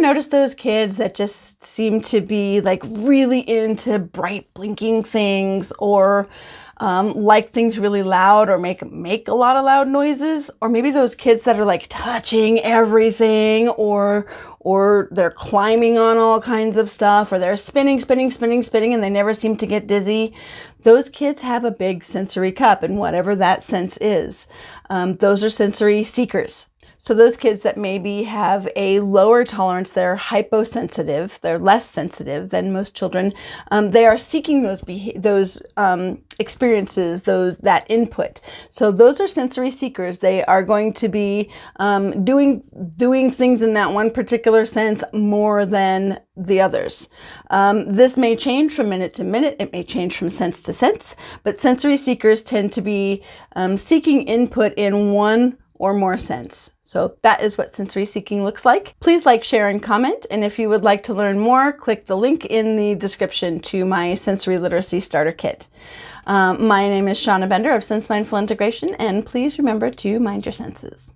noticed those kids that just seem to be like really into bright blinking things, or like things really loud, or make a lot of loud noises? Or maybe those kids that are like touching everything, or they're climbing on all kinds of stuff, or they're spinning, and they never seem to get dizzy. Those kids have a big sensory cup, and whatever that sense is, those are sensory seekers. So those kids that maybe have a lower tolerance, they're hyposensitive, they're less sensitive than most children, they are seeking those experiences, that input. So those are sensory seekers. They are going to be doing things in that one particular sense more than the others. This may change from minute to minute. It may change from sense to sense, but sensory seekers tend to be seeking input in one or more sense. So that is what sensory seeking looks like. Please like, share, and comment. And if you would like to learn more, click the link in the description to my sensory literacy starter kit. My name is Shana Bender of Sense Mindful Integration, and please remember to mind your senses.